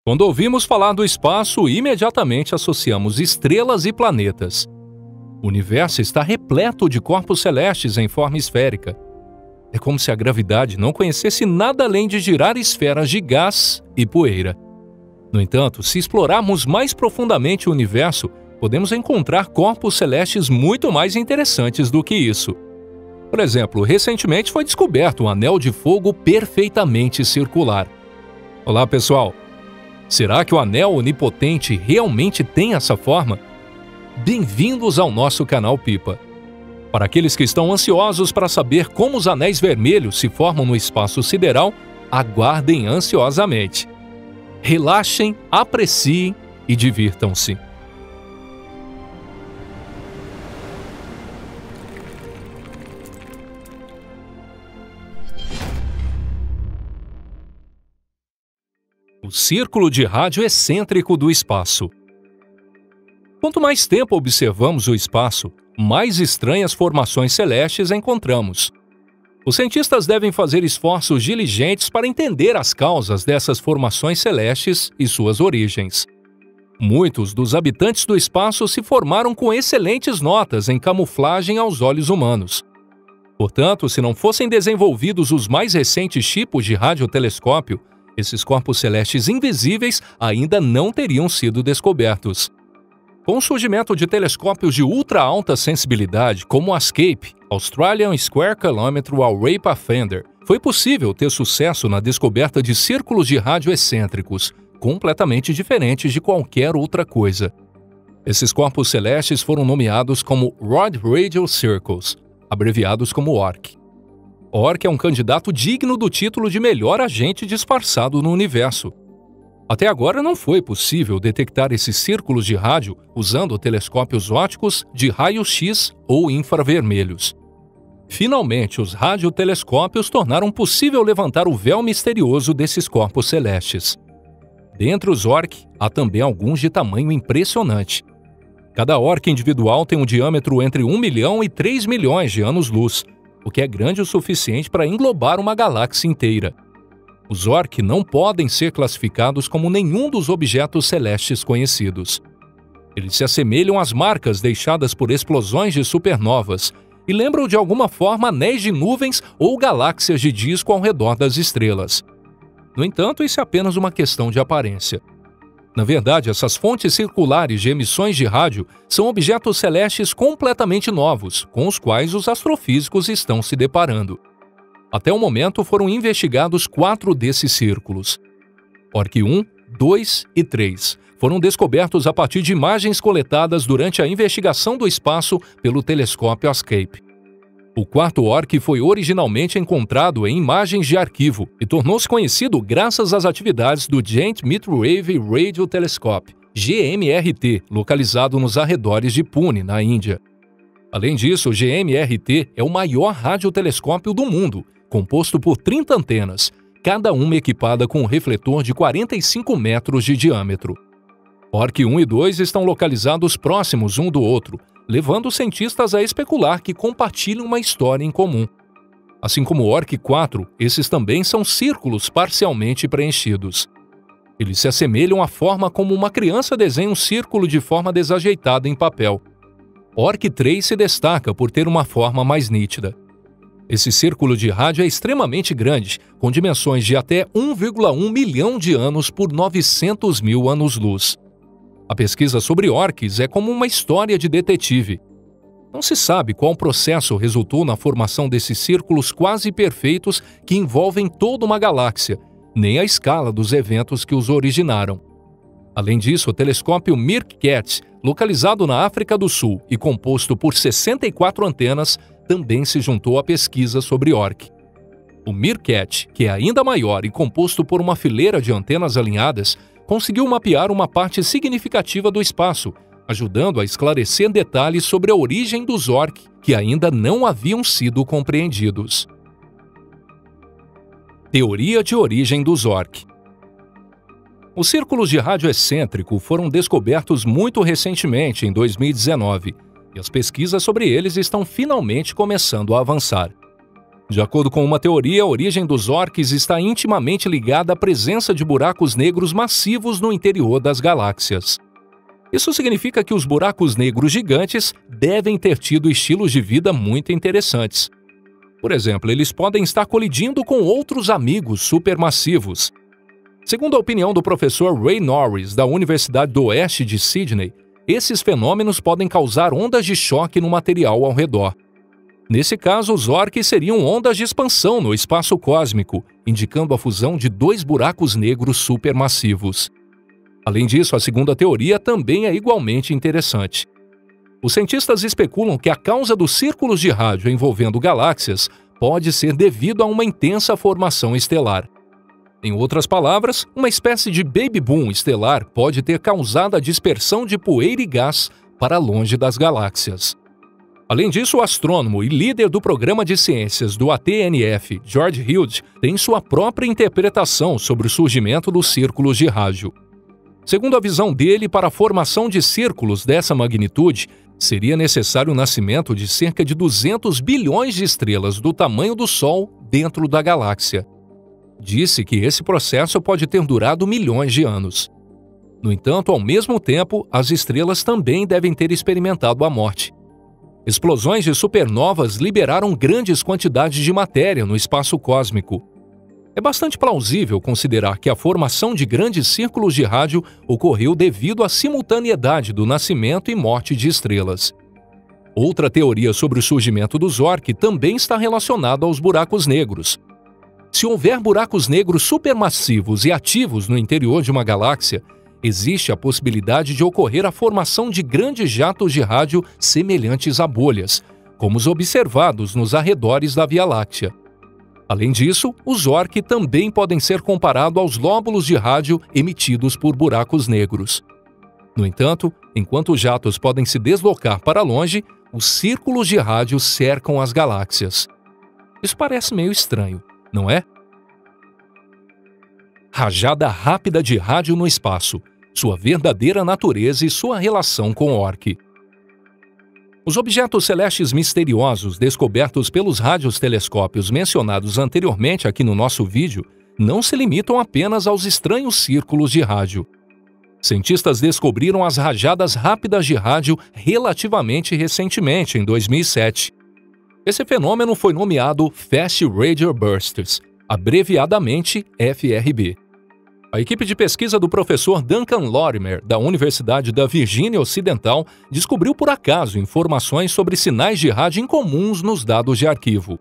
Quando ouvimos falar do espaço, imediatamente associamos estrelas e planetas. O universo está repleto de corpos celestes em forma esférica. É como se a gravidade não conhecesse nada além de girar esferas de gás e poeira. No entanto, se explorarmos mais profundamente o universo, podemos encontrar corpos celestes muito mais interessantes do que isso. Por exemplo, recentemente foi descoberto um anel de fogo perfeitamente circular. Olá, pessoal! Será que o anel onipotente realmente tem essa forma? Bem-vindos ao nosso canal Pipa. Para aqueles que estão ansiosos para saber como os anéis vermelhos se formam no espaço sideral, aguardem ansiosamente. Relaxem, apreciem e divirtam-se. O círculo de rádio excêntrico do espaço. Quanto mais tempo observamos o espaço, mais estranhas formações celestes encontramos. Os cientistas devem fazer esforços diligentes para entender as causas dessas formações celestes e suas origens. Muitos dos habitantes do espaço se formaram com excelentes notas em camuflagem aos olhos humanos. Portanto, se não fossem desenvolvidos os mais recentes tipos de radiotelescópio, esses corpos celestes invisíveis ainda não teriam sido descobertos. Com o surgimento de telescópios de ultra alta sensibilidade, como o ASCAPE, Australian Square Kilometre Array Pathfinder, foi possível ter sucesso na descoberta de círculos de rádio excêntricos, completamente diferentes de qualquer outra coisa. Esses corpos celestes foram nomeados como Rod Radio Circles, abreviados como ORC. ORC é um candidato digno do título de melhor agente disfarçado no universo. Até agora não foi possível detectar esses círculos de rádio usando telescópios ópticos de raio-x ou infravermelhos. Finalmente, os radiotelescópios tornaram possível levantar o véu misterioso desses corpos celestes. Dentre os ORC, há também alguns de tamanho impressionante. Cada ORC individual tem um diâmetro entre 1 milhão e 3 milhões de anos-luz, o que é grande o suficiente para englobar uma galáxia inteira. Os ORC não podem ser classificados como nenhum dos objetos celestes conhecidos. Eles se assemelham às marcas deixadas por explosões de supernovas e lembram de alguma forma anéis de nuvens ou galáxias de disco ao redor das estrelas. No entanto, isso é apenas uma questão de aparência. Na verdade, essas fontes circulares de emissões de rádio são objetos celestes completamente novos, com os quais os astrofísicos estão se deparando. Até o momento foram investigados 4 desses círculos. ORC 1, 2 e 3 foram descobertos a partir de imagens coletadas durante a investigação do espaço pelo telescópio ASCAPE. O 4º ORC foi originalmente encontrado em imagens de arquivo e tornou-se conhecido graças às atividades do Joint Microwave Radio Telescope, GMRT, localizado nos arredores de Pune, na Índia. Além disso, o GMRT é o maior radiotelescópio do mundo, composto por 30 antenas, cada uma equipada com um refletor de 45 metros de diâmetro. ORC 1 e 2 estão localizados próximos um do outro, levando os cientistas a especular que compartilham uma história em comum. Assim como o ORC 4, esses também são círculos parcialmente preenchidos. Eles se assemelham à forma como uma criança desenha um círculo de forma desajeitada em papel. ORC 3 se destaca por ter uma forma mais nítida. Esse círculo de rádio é extremamente grande, com dimensões de até 1,1 milhão de anos por 900 mil anos-luz. A pesquisa sobre ORCs é como uma história de detetive. Não se sabe qual processo resultou na formação desses círculos quase perfeitos que envolvem toda uma galáxia, nem a escala dos eventos que os originaram. Além disso, o telescópio Meerkat, localizado na África do Sul e composto por 64 antenas, também se juntou à pesquisa sobre ORC. O Meerkat, que é ainda maior e composto por uma fileira de antenas alinhadas, conseguiu mapear uma parte significativa do espaço, ajudando a esclarecer detalhes sobre a origem dos ORC que ainda não haviam sido compreendidos. Teoria de origem dos ORC. Os círculos de rádio excêntrico foram descobertos muito recentemente, em 2019, e as pesquisas sobre eles estão finalmente começando a avançar. De acordo com uma teoria, a origem dos orques está intimamente ligada à presença de buracos negros massivos no interior das galáxias. Isso significa que os buracos negros gigantes devem ter tido estilos de vida muito interessantes. Por exemplo, eles podem estar colidindo com outros amigos supermassivos. Segundo a opinião do professor Ray Norris, da Universidade do Oeste de Sydney, esses fenômenos podem causar ondas de choque no material ao redor. Nesse caso, os orques seriam ondas de expansão no espaço cósmico, indicando a fusão de dois buracos negros supermassivos. Além disso, a segunda teoria também é igualmente interessante. Os cientistas especulam que a causa dos círculos de rádio envolvendo galáxias pode ser devido a uma intensa formação estelar. Em outras palavras, uma espécie de baby boom estelar pode ter causado a dispersão de poeira e gás para longe das galáxias. Além disso, o astrônomo e líder do programa de ciências do ATNF, George Hughes, tem sua própria interpretação sobre o surgimento dos círculos de rádio. Segundo a visão dele, para a formação de círculos dessa magnitude, seria necessário o nascimento de cerca de 200 bilhões de estrelas do tamanho do Sol dentro da galáxia. Disse que esse processo pode ter durado milhões de anos. No entanto, ao mesmo tempo, as estrelas também devem ter experimentado a morte. Explosões de supernovas liberaram grandes quantidades de matéria no espaço cósmico. É bastante plausível considerar que a formação de grandes círculos de rádio ocorreu devido à simultaneidade do nascimento e morte de estrelas. Outra teoria sobre o surgimento dos orques também está relacionada aos buracos negros. Se houver buracos negros supermassivos e ativos no interior de uma galáxia, existe a possibilidade de ocorrer a formação de grandes jatos de rádio semelhantes a bolhas, como os observados nos arredores da Via Láctea. Além disso, os orques também podem ser comparados aos lóbulos de rádio emitidos por buracos negros. No entanto, enquanto os jatos podem se deslocar para longe, os círculos de rádio cercam as galáxias. Isso parece meio estranho, não é? Rajada rápida de rádio no espaço, sua verdadeira natureza e sua relação com o orque. Os objetos celestes misteriosos descobertos pelos radiotelescópios mencionados anteriormente aqui no nosso vídeo não se limitam apenas aos estranhos círculos de rádio. Cientistas descobriram as rajadas rápidas de rádio relativamente recentemente, em 2007. Esse fenômeno foi nomeado Fast Radio Bursts, abreviadamente FRB. A equipe de pesquisa do professor Duncan Lorimer, da Universidade da Virgínia Ocidental, descobriu por acaso informações sobre sinais de rádio incomuns nos dados de arquivo.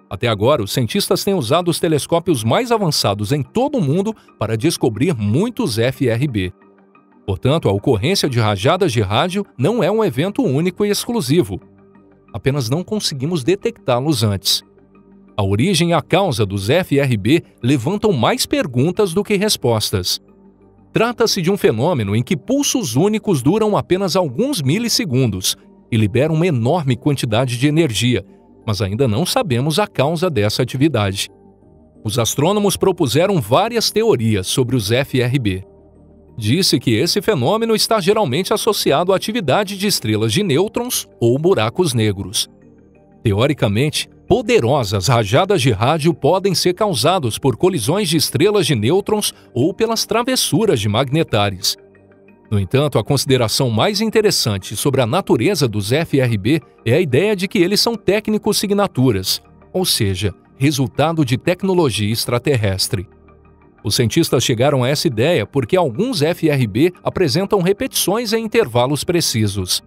Até agora, os cientistas têm usado os telescópios mais avançados em todo o mundo para descobrir muitos FRB. Portanto, a ocorrência de rajadas de rádio não é um evento único e exclusivo. Apenas não conseguimos detectá-los antes. A origem e a causa dos FRB levantam mais perguntas do que respostas. Trata-se de um fenômeno em que pulsos únicos duram apenas alguns milissegundos e liberam uma enorme quantidade de energia, mas ainda não sabemos a causa dessa atividade. Os astrônomos propuseram várias teorias sobre os FRB. Disse que esse fenômeno está geralmente associado à atividade de estrelas de nêutrons ou buracos negros. Teoricamente, poderosas rajadas de rádio podem ser causadas por colisões de estrelas de nêutrons ou pelas travessuras de magnetares. No entanto, a consideração mais interessante sobre a natureza dos FRB é a ideia de que eles são técnicos signaturas, ou seja, resultado de tecnologia extraterrestre. Os cientistas chegaram a essa ideia porque alguns FRB apresentam repetições em intervalos precisos.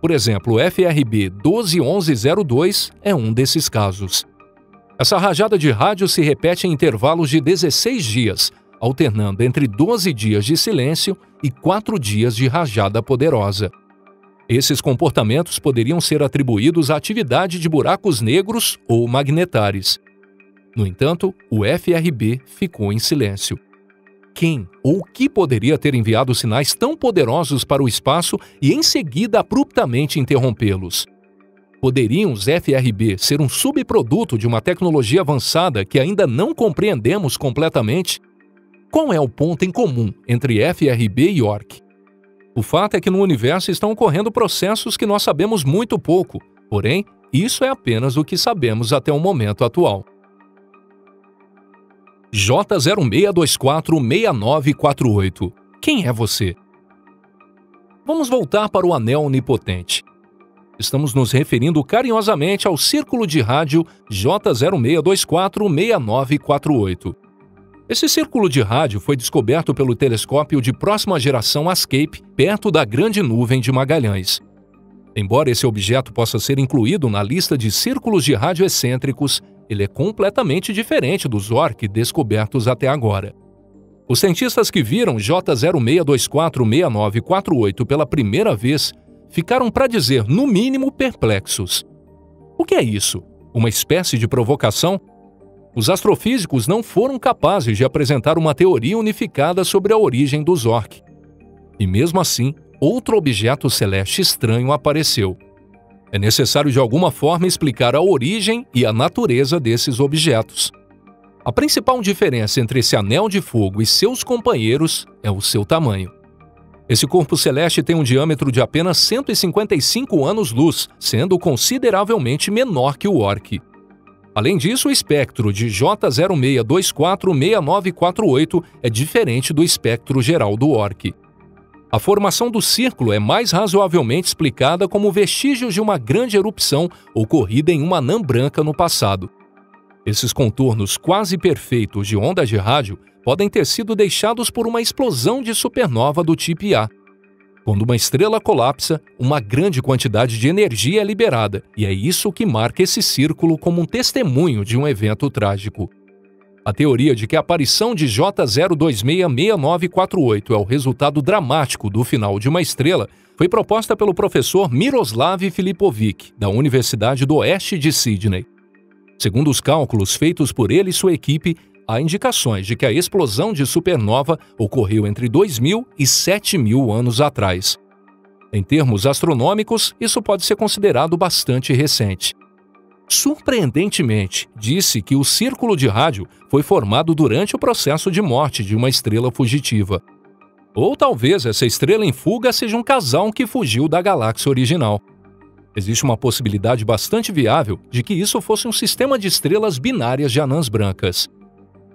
Por exemplo, o FRB 121102 é um desses casos. Essa rajada de rádio se repete em intervalos de 16 dias, alternando entre 12 dias de silêncio e 4 dias de rajada poderosa. Esses comportamentos poderiam ser atribuídos à atividade de buracos negros ou magnetares. No entanto, o FRB ficou em silêncio. Quem ou o que poderia ter enviado sinais tão poderosos para o espaço e em seguida abruptamente interrompê-los? Poderiam os FRB ser um subproduto de uma tecnologia avançada que ainda não compreendemos completamente? Qual é o ponto em comum entre FRB e orque? O fato é que no universo estão ocorrendo processos que nós sabemos muito pouco, porém, isso é apenas o que sabemos até o momento atual. J06246948. Quem é você? Vamos voltar para o anel onipotente. Estamos nos referindo carinhosamente ao círculo de rádio J06246948. Esse círculo de rádio foi descoberto pelo telescópio de próxima geração ASCAPE, perto da Grande Nuvem de Magalhães. Embora esse objeto possa ser incluído na lista de círculos de rádio excêntricos, ele é completamente diferente dos ORC descobertos até agora. Os cientistas que viram J06246948 pela primeira vez ficaram, para dizer, no mínimo, perplexos. O que é isso? Uma espécie de provocação? Os astrofísicos não foram capazes de apresentar uma teoria unificada sobre a origem dos ORC. E mesmo assim, outro objeto celeste estranho apareceu. É necessário de alguma forma explicar a origem e a natureza desses objetos. A principal diferença entre esse anel de fogo e seus companheiros é o seu tamanho. Esse corpo celeste tem um diâmetro de apenas 155 anos-luz, sendo consideravelmente menor que o ORC. Além disso, o espectro de J06246948 é diferente do espectro geral do ORC. A formação do círculo é mais razoavelmente explicada como vestígios de uma grande erupção ocorrida em uma anã branca no passado. Esses contornos quase perfeitos de ondas de rádio podem ter sido deixados por uma explosão de supernova do tipo A. Quando uma estrela colapsa, uma grande quantidade de energia é liberada, e é isso que marca esse círculo como um testemunho de um evento trágico. A teoria de que a aparição de J0266948 é o resultado dramático do final de uma estrela foi proposta pelo professor Miroslav Filipovic, da Universidade do Oeste de Sydney. Segundo os cálculos feitos por ele e sua equipe, há indicações de que a explosão de supernova ocorreu entre 2.000 e 7.000 anos atrás. Em termos astronômicos, isso pode ser considerado bastante recente. Surpreendentemente, disse que o círculo de rádio foi formado durante o processo de morte de uma estrela fugitiva. Ou talvez essa estrela em fuga seja um casal que fugiu da galáxia original. Existe uma possibilidade bastante viável de que isso fosse um sistema de estrelas binárias de anãs brancas.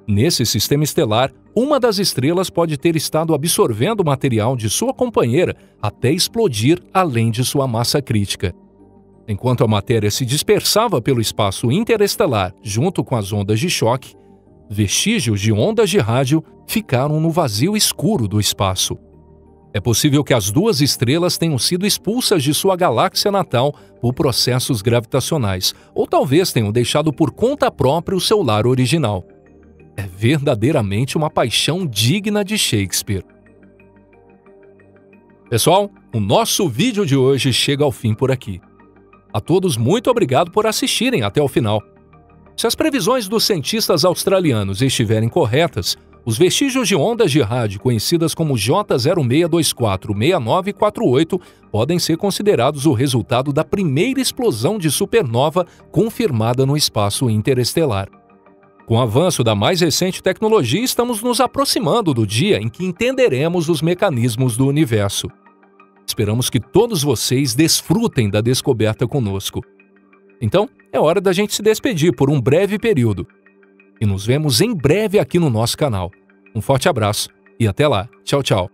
Nesse sistema estelar, uma das estrelas pode ter estado absorvendo o material de sua companheira até explodir além de sua massa crítica. Enquanto a matéria se dispersava pelo espaço interestelar junto com as ondas de choque, vestígios de ondas de rádio ficaram no vazio escuro do espaço. É possível que as duas estrelas tenham sido expulsas de sua galáxia natal por processos gravitacionais, ou talvez tenham deixado por conta própria o seu lar original. É verdadeiramente uma paixão digna de Shakespeare. Pessoal, o nosso vídeo de hoje chega ao fim por aqui. A todos, muito obrigado por assistirem até o final. Se as previsões dos cientistas australianos estiverem corretas, os vestígios de ondas de rádio conhecidas como J06246948 podem ser considerados o resultado da primeira explosão de supernova confirmada no espaço interestelar. Com o avanço da mais recente tecnologia, estamos nos aproximando do dia em que entenderemos os mecanismos do universo. Esperamos que todos vocês desfrutem da descoberta conosco. Então, é hora da gente se despedir por um breve período. E nos vemos em breve aqui no nosso canal. Um forte abraço e até lá. Tchau, tchau.